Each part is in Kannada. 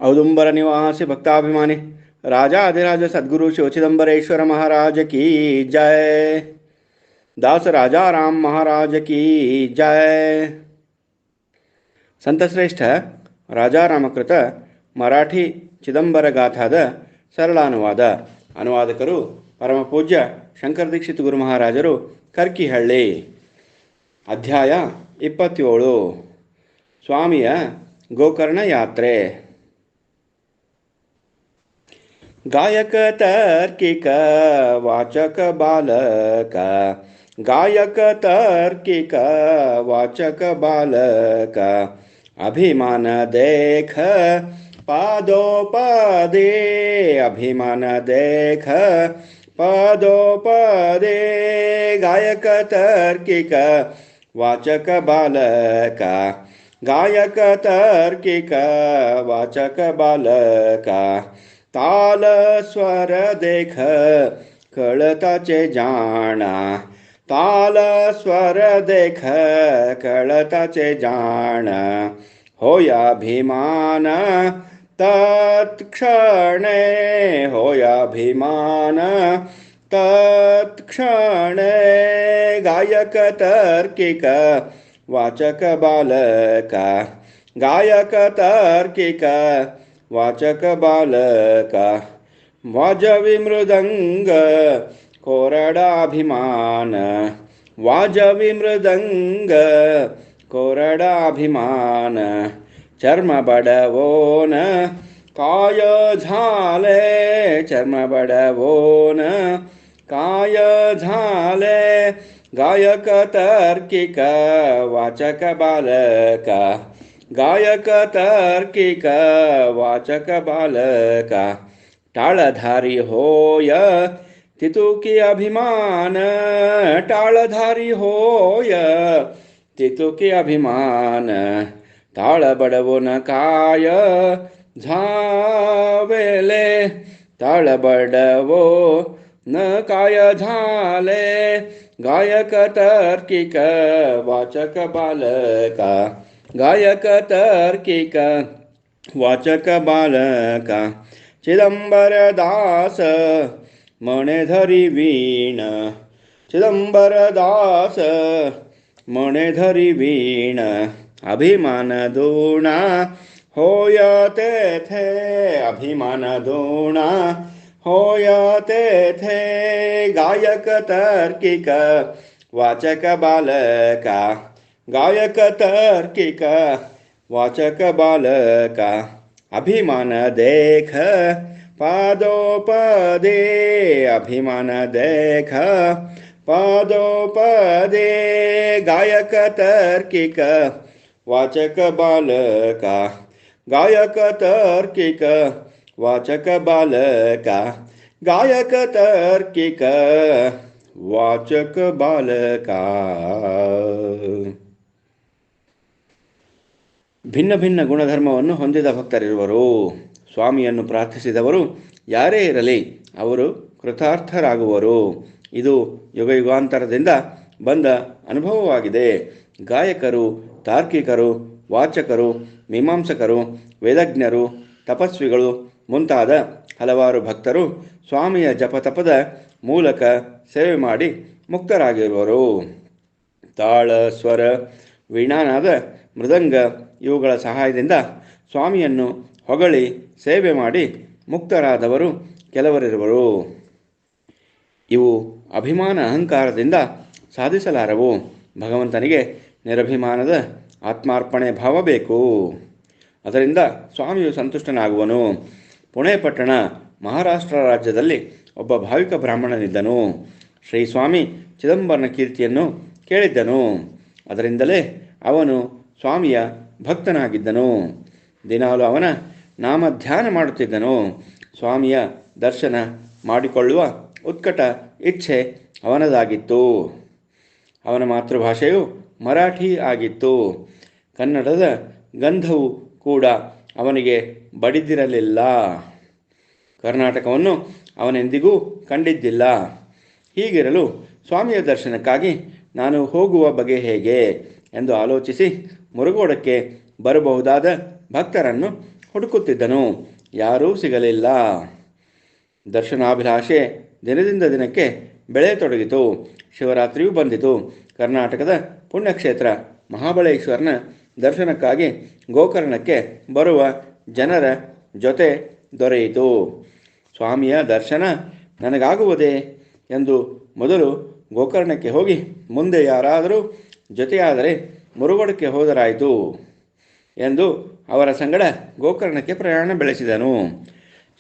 औदुंबर निवासी भक्ताभिमानी राजा अधिराज सद्गुरु शिव चिदंबरेश्वर महाराज की जय। दास राजा राम महाराज की जय। ಸಂತಶ್ರೇಷ್ಠ ರಾಜಾರಾಮಕೃತ ಮರಾಠಿ ಚಿದಂಬರ ಗಾಥಾದ ಸರಳ ಅನುವಾದಕರು ಪರಮ ಪೂಜ್ಯ ಶಂಕರ ದೀಕ್ಷಿತ ಗುರು ಮಹಾರಾಜರು ಕರ್ಕಿಹಳ್ಳಿ. ಅಧ್ಯಾಯ 27. ಸ್ವಾಮಿಯ ಗೋಕರ್ಣ ಯಾತ್ರೆ. ಗಾಯಕ ತಾರ್ಕಿಕ ವಾಚಕ ಬಾಲಕ ಗಾಯಕ ತಾರ್ಕಿಕ ವಾಚಕ ಬಾಲಕ ಅಭಿಮಾನ ದೇಖ ಪಾದೋಪದೇ ಅಭಿಮಾನ ದೇಖ ಪಾದೋಪದೇ ಗಾಯಕ ತಾರ್ಕಿಕ ವಾಚಕ ಬಾಲಕ ಗಾಯಕ ತಾರ್ಕಿಕ ವಾಚಕ ಬಾಲಕ ताल स्वर देख कळताचे जाणा ताल स्वर देख कळताचे जाण होयाभिमान तत्क्षणे होयाभिमान तत्क्षणे गायक तार्किक वाचक बालक गायक तार्किक वाचक बालक वाजवी मृदंग कोरडाभिमान वाजवी मृदंग कोरडाभिमान चर्म बडवोन काय झाले चर्म बडवोन काय झाले गायक तार्किक वाचक बालक गायक तार्किक वाचक बालक टाळधारी होय तितुकी अभिमान टाळधारी होय तितुकी अभिमान टाळ बडवून काय झावेले टाळ बडवो न काय झाले गायक तार्किक वाचक बालक गायक तार्किक वाचक बालक चिदंबर दास मणे धरी वीण चिदंबर दास मणे धरी वीण अभिमान दोणा होय तेथे अभिमान दोणा होय तेथे गायक तार्किक वाचक बालक गायक तार्किक वाचक बालक अभिमान देख पादोपदे अभिमान देख पादोपदे गायक तार्किक वाचक बालक गायक तार्किक वाचक बालक गायक तार्किक वाचक बालक. ಭಿನ್ನ ಭಿನ್ನ ಗುಣಧರ್ಮವನ್ನು ಹೊಂದಿದ ಭಕ್ತರಿರುವರು. ಸ್ವಾಮಿಯನ್ನು ಪ್ರಾರ್ಥಿಸಿದವರು ಯಾರೇ ಇರಲಿ ಅವರು ಕೃತಾರ್ಥರಾಗುವರು. ಇದು ಯುಗಯುಗಾಂತರದಿಂದ ಬಂದ ಅನುಭವವಾಗಿದೆ. ಗಾಯಕರು, ತಾರ್ಕಿಕರು, ವಾಚಕರು, ಮೀಮಾಂಸಕರು, ವೇದಜ್ಞರು, ತಪಸ್ವಿಗಳು ಮುಂತಾದ ಹಲವಾರು ಭಕ್ತರು ಸ್ವಾಮಿಯ ಜಪತಪದ ಮೂಲಕ ಸೇವೆ ಮಾಡಿ ಮುಕ್ತರಾಗಿರುವರು. ತಾಳ, ಸ್ವರ, ವೀಣಾನಾದ, ಮೃದಂಗ ಇವುಗಳ ಸಹಾಯದಿಂದ ಸ್ವಾಮಿಯನ್ನು ಹೊಗಳಿ ಸೇವೆ ಮಾಡಿ ಮುಕ್ತರಾದವರು ಕೆಲವರಿರುವರು. ಇವು ಅಭಿಮಾನ ಅಹಂಕಾರದಿಂದ ಸಾಧಿಸಲಾರವು. ಭಗವಂತನಿಗೆ ನಿರಭಿಮಾನದ ಆತ್ಮಾರ್ಪಣೆ ಭಾವ ಬೇಕು. ಅದರಿಂದ ಸ್ವಾಮಿಯು ಸಂತುಷ್ಟನಾಗುವನು. ಪುಣೆ ಪಟ್ಟಣ ಮಹಾರಾಷ್ಟ್ರ ರಾಜ್ಯದಲ್ಲಿ ಒಬ್ಬ ಭಾವಿಕ ಬ್ರಾಹ್ಮಣನಿದ್ದನು. ಶ್ರೀ ಸ್ವಾಮಿ ಚಿದಂಬರನ ಕೀರ್ತಿಯನ್ನು ಕೇಳಿದ್ದನು. ಅದರಿಂದಲೇ ಅವನು ಸ್ವಾಮಿಯ ಭಕ್ತನಾಗಿದ್ದನು. ದಿನಾಲು ಅವನ ನಾಮಧ್ಯಾನ ಮಾಡುತ್ತಿದ್ದನು. ಸ್ವಾಮಿಯ ದರ್ಶನ ಮಾಡಿಕೊಳ್ಳುವ ಉತ್ಕಟ ಇಚ್ಛೆ ಅವನದಾಗಿತ್ತು. ಅವನ ಮಾತೃಭಾಷೆಯು ಮರಾಠಿ ಆಗಿತ್ತು. ಕನ್ನಡದ ಗಂಧವು ಕೂಡ ಅವನಿಗೆ ಬಡಿದಿರಲಿಲ್ಲ. ಕರ್ನಾಟಕವನ್ನು ಅವನೆಂದಿಗೂ ಕಂಡಿದ್ದಿಲ್ಲ. ಹೀಗಿರಲು ಸ್ವಾಮಿಯ ದರ್ಶನಕ್ಕಾಗಿ ನಾನು ಹೋಗುವ ಬಗೆ ಹೇಗೆ ಎಂದು ಆಲೋಚಿಸಿ ಮುರುಗೋಡಕ್ಕೆ ಬರಬಹುದಾದ ಭಕ್ತರನ್ನು ಹುಡುಕುತ್ತಿದ್ದನು. ಯಾರೂ ಸಿಗಲಿಲ್ಲ. ದರ್ಶನಾಭಿಲಾಷೆ ದಿನದಿಂದ ದಿನಕ್ಕೆ ಬೆಳೆಯತೊಡಗಿತು. ಶಿವರಾತ್ರಿಯೂ ಬಂದಿತು. ಕರ್ನಾಟಕದ ಪುಣ್ಯಕ್ಷೇತ್ರ ಮಹಾಬಲೇಶ್ವರನ ದರ್ಶನಕ್ಕಾಗಿ ಗೋಕರ್ಣಕ್ಕೆ ಬರುವ ಜನರ ಜೊತೆ ದೊರೆಯಿತು. ಸ್ವಾಮಿಯ ದರ್ಶನ ನನಗಾಗುವುದೇ ಎಂದು ಮೊದಲು ಗೋಕರ್ಣಕ್ಕೆ ಹೋಗಿ ಮುಂದೆ ಯಾರಾದರೂ ಜೊತೆಯಾದರೆ ಮುರುಗೋಡಕ್ಕೆ ಹೋದರಾಯಿತು ಎಂದು ಅವರ ಸಂಗಡ ಗೋಕರ್ಣಕ್ಕೆ ಪ್ರಯಾಣ ಬೆಳೆಸಿದನು.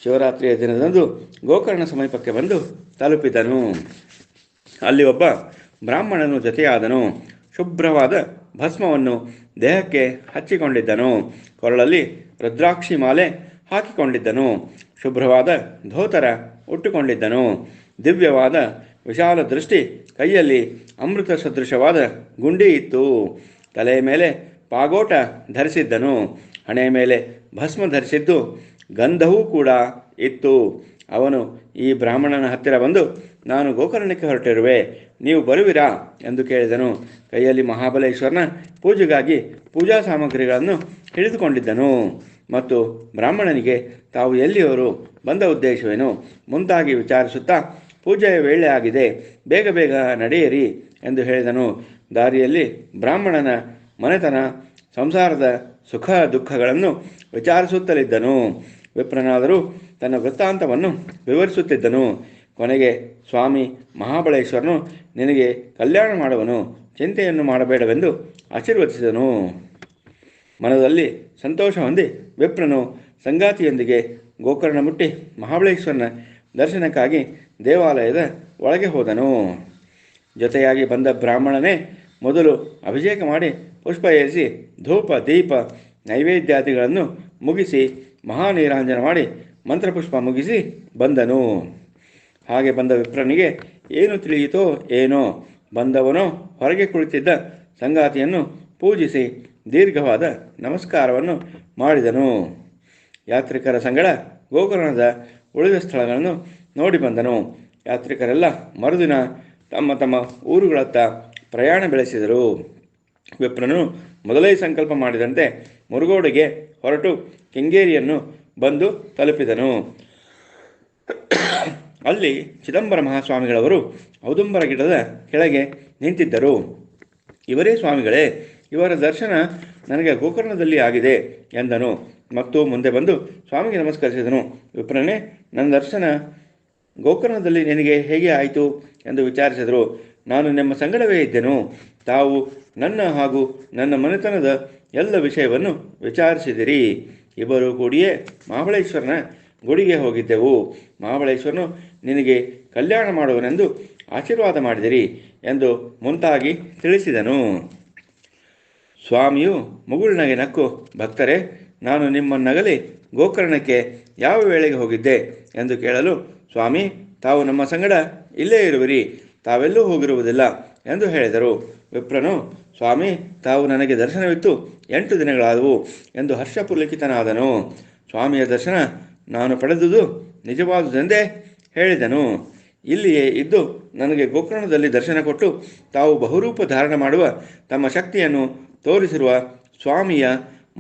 ಶಿವರಾತ್ರಿಯ ದಿನದಂದು ಗೋಕರ್ಣ ಸಮೀಪಕ್ಕೆ ಬಂದು ತಲುಪಿದನು. ಅಲ್ಲಿ ಒಬ್ಬ ಬ್ರಾಹ್ಮಣನು ಜೊತೆಯಾದನು. ಶುಭ್ರವಾದ ಭಸ್ಮವನ್ನು ದೇಹಕ್ಕೆ ಹಚ್ಚಿಕೊಂಡಿದ್ದನು. ಕೊರಳಲ್ಲಿ ರುದ್ರಾಕ್ಷಿ ಮಾಲೆ ಹಾಕಿಕೊಂಡಿದ್ದನು. ಶುಭ್ರವಾದ ಧೋತರ ಉಟ್ಟುಕೊಂಡಿದ್ದನು. ದಿವ್ಯವಾದ ವಿಶಾಲ ದೃಷ್ಟಿ, ಕೈಯಲ್ಲಿ ಅಮೃತ ಸದೃಶವಾದ ಗುಂಡಿ ಇತ್ತು. ತಲೆಯ ಮೇಲೆ ಪಾಗೋಟ ಧರಿಸಿದ್ದನು. ಹಣೆ ಮೇಲೆ ಭಸ್ಮ ಧರಿಸಿದ್ದು ಗಂಧವೂ ಕೂಡ ಇತ್ತು. ಅವನು ಈ ಬ್ರಾಹ್ಮಣನ ಹತ್ತಿರ ಬಂದು, ನಾನು ಗೋಕರ್ಣಕ್ಕೆ ಹೊರಟಿರುವೆ, ನೀವು ಬರುವಿರಾ ಎಂದು ಕೇಳಿದನು. ಕೈಯಲ್ಲಿ ಮಹಾಬಲೇಶ್ವರನ ಪೂಜೆಗಾಗಿ ಪೂಜಾ ಸಾಮಗ್ರಿಗಳನ್ನು ಹಿಡಿದುಕೊಂಡಿದ್ದನು ಮತ್ತು ಬ್ರಾಹ್ಮಣನಿಗೆ ತಾವು ಎಲ್ಲಿಯವರು, ಬಂದ ಉದ್ದೇಶವೇನು ಮುಂತಾಗಿ ವಿಚಾರಿಸುತ್ತಾ, ಪೂಜೆಯ ವೇಳೆ ಆಗಿದೆ, ಬೇಗ ಬೇಗ ನಡೆಯಿರಿ ಎಂದು ಹೇಳಿದನು. ದಾರಿಯಲ್ಲಿ ಬ್ರಾಹ್ಮಣನ ಮನೆತನ, ಸಂಸಾರದ ಸುಖ ದುಃಖಗಳನ್ನು ವಿಚಾರಿಸುತ್ತಲಿದ್ದನು. ವಿಪ್ರನಾದರೂ ತನ್ನ ವೃತ್ತಾಂತವನ್ನು ವಿವರಿಸುತ್ತಿದ್ದನು. ಕೊನೆಗೆ ಸ್ವಾಮಿ ಮಹಾಬಲೇಶ್ವರನು ನಿನಗೆ ಕಲ್ಯಾಣ ಮಾಡುವನು, ಚಿಂತೆಯನ್ನು ಮಾಡಬೇಡವೆಂದು ಆಶೀರ್ವದಿಸಿದನು. ಮನದಲ್ಲಿ ಸಂತೋಷ ಹೊಂದಿ ವಿಪ್ರನು ಸಂಗಾತಿಯೊಂದಿಗೆ ಗೋಕರ್ಣ ಮುಟ್ಟಿ ಮಹಾಬಲೇಶ್ವರನ ದರ್ಶನಕ್ಕಾಗಿ ದೇವಾಲಯದ ಒಳಗೆ ಹೋದನು. ಜೊತೆಯಾಗಿ ಬಂದ ಬ್ರಾಹ್ಮಣನೇ ಮೊದಲು ಅಭಿಷೇಕ ಮಾಡಿ ಪುಷ್ಪ ಏರಿಸಿ ಧೂಪ ದೀಪ ನೈವೇದ್ಯಾದಿಗಳನ್ನು ಮುಗಿಸಿ ಮಹಾನೀರಾಂಜನ ಮಾಡಿ ಮಂತ್ರಪುಷ್ಪ ಮುಗಿಸಿ ಬಂದನು. ಹಾಗೆ ಬಂದ ವಿಪ್ರನಿಗೆ ಏನು ತಿಳಿಯಿತೋ ಏನೋ, ಬಂದವನೋ ಹೊರಗೆ ಕುಳಿತಿದ್ದ ಸಂಗಾತಿಯನ್ನು ಪೂಜಿಸಿ ದೀರ್ಘವಾದ ನಮಸ್ಕಾರವನ್ನು ಮಾಡಿದನು. ಯಾತ್ರಿಕರ ಸಂಗಡ ಗೋಕರ್ಣದ ಉಳಿದ ಸ್ಥಳಗಳನ್ನು ನೋಡಿ ಬಂದನು. ಯಾತ್ರಿಕರೆಲ್ಲ ಮರುದಿನ ತಮ್ಮ ತಮ್ಮ ಊರುಗಳತ್ತ ಪ್ರಯಾಣ ಬೆಳೆಸಿದರು. ವಿಪ್ರನು ಮೊದಲೇ ಸಂಕಲ್ಪ ಮಾಡಿದಂತೆ ಮುರುಗೋಡಿಗೆ ಹೊರಟು ಕೆಂಗೇರಿಯನ್ನು ಬಂದು ತಲುಪಿದನು. ಅಲ್ಲಿ ಚಿದಂಬರ ಮಹಾಸ್ವಾಮಿಗಳವರು ಔದುಂಬರ ಗಿಡದ ಕೆಳಗೆ ನಿಂತಿದ್ದರು. ಇವರೇ ಸ್ವಾಮಿಗಳೇ, ಇವರ ದರ್ಶನ ನನಗೆ ಗೋಕರ್ಣದಲ್ಲಿ ಆಗಿದೆ ಎಂದನು ಮತ್ತು ಮುಂದೆ ಬಂದು ಸ್ವಾಮಿಗೆ ನಮಸ್ಕರಿಸಿದನು. ವಿಪ್ರನೇ, ನನ್ನ ದರ್ಶನ ಗೋಕರ್ಣದಲ್ಲಿ ನಿನಗೆ ಹೇಗೆ ಆಯಿತು ಎಂದು ವಿಚಾರಿಸಿದರು. ನಾನು ನಿಮ್ಮ ಸಂಗಡವೇ ಇದ್ದೆನು. ತಾವು ನನ್ನ ಹಾಗೂ ನನ್ನ ಮನೆತನದ ಎಲ್ಲ ವಿಷಯವನ್ನು ವಿಚಾರಿಸಿದಿರಿ. ಇಬ್ಬರು ಕೂಡಿಯೇ ಮಹಾಬಲೇಶ್ವರನ ಗುಡಿಗೆ ಹೋಗಿದ್ದೆವು. ಮಹಾಬಲೇಶ್ವರನು ನಿನಗೆ ಕಲ್ಯಾಣ ಮಾಡುವನೆಂದು ಆಶೀರ್ವಾದ ಮಾಡಿದಿರಿ ಎಂದು ಮುಂತಾಗಿ ತಿಳಿಸಿದನು. ಸ್ವಾಮಿಯು ಮುಗುಳ್ನಗೆ ನಕ್ಕು, ಭಕ್ತರೇ, ನಾನು ನಿಮ್ಮನ್ನಗಲಿ ಗೋಕರ್ಣಕ್ಕೆ ಯಾವ ವೇಳೆಗೆ ಹೋಗಿದ್ದೆ ಎಂದು ಕೇಳಲು, ಸ್ವಾಮಿ, ತಾವು ನಮ್ಮ ಸಂಗಡ ಇಲ್ಲೇ ಇರುವಿರಿ, ತಾವೆಲ್ಲೂ ಹೋಗಿರುವುದಿಲ್ಲ ಎಂದು ಹೇಳಿದರು. ವಿಪ್ರನು, ಸ್ವಾಮಿ, ತಾವು ನನಗೆ ದರ್ಶನವಿತ್ತು 8 ದಿನಗಳಾದವು ಎಂದು ಹರ್ಷಪುಲಕಿತನಾದನು. ಸ್ವಾಮಿಯ ದರ್ಶನ ನಾನು ಪಡೆದುದು ನಿಜವಾದುದೆಂದೇ ಹೇಳಿದನು. ಇಲ್ಲಿಯೇ ಇದ್ದು ನನಗೆ ಗೋಕರ್ಣದಲ್ಲಿ ದರ್ಶನ ಕೊಟ್ಟು ತಾವು ಬಹುರೂಪ ಧಾರಣ ಮಾಡುವ ತಮ್ಮ ಶಕ್ತಿಯನ್ನು ತೋರಿಸಿರುವ ಸ್ವಾಮಿಯ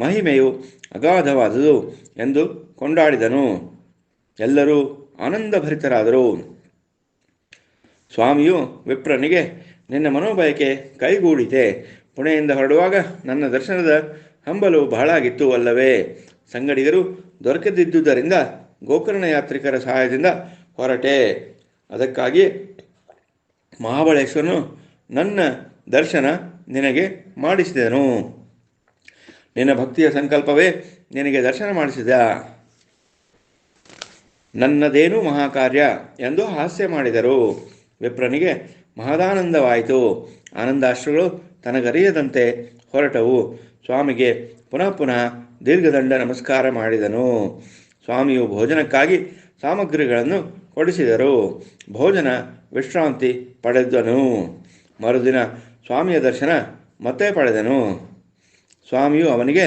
ಮಹಿಮೆಯು ಅಗಾಧವಾದುದು ಎಂದು ಕೊಂಡಾಡಿದನು. ಎಲ್ಲರೂ ಆನಂದಭರಿತರಾದರು. ಸ್ವಾಮಿಯು ವಿಪ್ರನಿಗೆ, ನಿನ್ನ ಮನೋಬಯಕೆ ಕೈಗೂಡಿತೆ. ಪುಣೆಯಿಂದ ಹೊರಡುವಾಗ ನನ್ನ ದರ್ಶನದ ಹಂಬಲು ಬಹಳ ಆಗಿತ್ತು ಅಲ್ಲವೇ? ಸಂಗಡಿಗರು ದೊರಕದಿದ್ದುದರಿಂದ ಗೋಕರ್ಣ ಯಾತ್ರಿಕರ ಸಹಾಯದಿಂದ ಹೊರಟೆ. ಅದಕ್ಕಾಗಿ ಮಹಾಬಲೇಶ್ವರನು ನನ್ನ ದರ್ಶನ ನಿನಗೆ ಮಾಡಿಸಿದನು. ನಿನ್ನ ಭಕ್ತಿಯ ಸಂಕಲ್ಪವೇ ನಿನಗೆ ದರ್ಶನ ಮಾಡಿಸಿದ. ನನ್ನದೇನು ಮಹಾಕಾರ್ಯ ಎಂದು ಹಾಸ್ಯ ಮಾಡಿದರು. ವಿಪ್ರನಿಗೆ ಮಹದಾನಂದವಾಯಿತು. ಆನಂದಾಶ್ರುಗಳು ತನಗರಿಯದಂತೆ ಹೊರಟವು. ಸ್ವಾಮಿಗೆ ಪುನಃ ಪುನಃ ದೀರ್ಘದಂಡ ನಮಸ್ಕಾರ ಮಾಡಿದನು. ಸ್ವಾಮಿಯು ಭೋಜನಕ್ಕಾಗಿ ಸಾಮಗ್ರಿಗಳನ್ನು ಕೊಡಿಸಿದರು. ಭೋಜನ ವಿಶ್ರಾಂತಿ ಪಡೆದನು. ಮರುದಿನ ಸ್ವಾಮಿಯ ದರ್ಶನ ಮತ್ತೆ ಪಡೆದನು. ಸ್ವಾಮಿಯು ಅವನಿಗೆ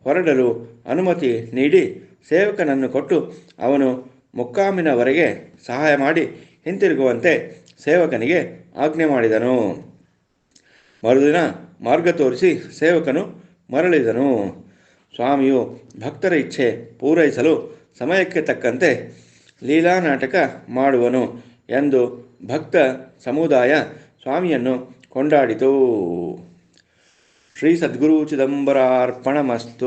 ಹೊರಡಲು ಅನುಮತಿ ನೀಡಿ ಸೇವಕನನ್ನು ಕೊಟ್ಟು ಅವನು ಮುಕ್ಕಾಮಿನವರೆಗೆ ಸಹಾಯ ಮಾಡಿ ಹಿಂತಿರುಗುವಂತೆ ಸೇವಕನಿಗೆ ಆಜ್ಞೆ ಮಾಡಿದನು. ಮರುದಿನ ಮಾರ್ಗ ತೋರಿಸಿ ಸೇವಕನು ಮರಳಿದನು. ಸ್ವಾಮಿಯು ಭಕ್ತರ ಇಚ್ಛೆ ಪೂರೈಸಲು ಸಮಯಕ್ಕೆ ತಕ್ಕಂತೆ ಲೀಲಾ ನಾಟಕ ಮಾಡುವನು ಎಂದು ಭಕ್ತ ಸಮುದಾಯ ಸ್ವಾಮಿಯನ್ನು ಕೊಂಡಾಡಿತು. ಶ್ರೀ ಸದ್ಗುರು ಚಿದಂಬರಾರ್ಪಣಮಸ್ತು.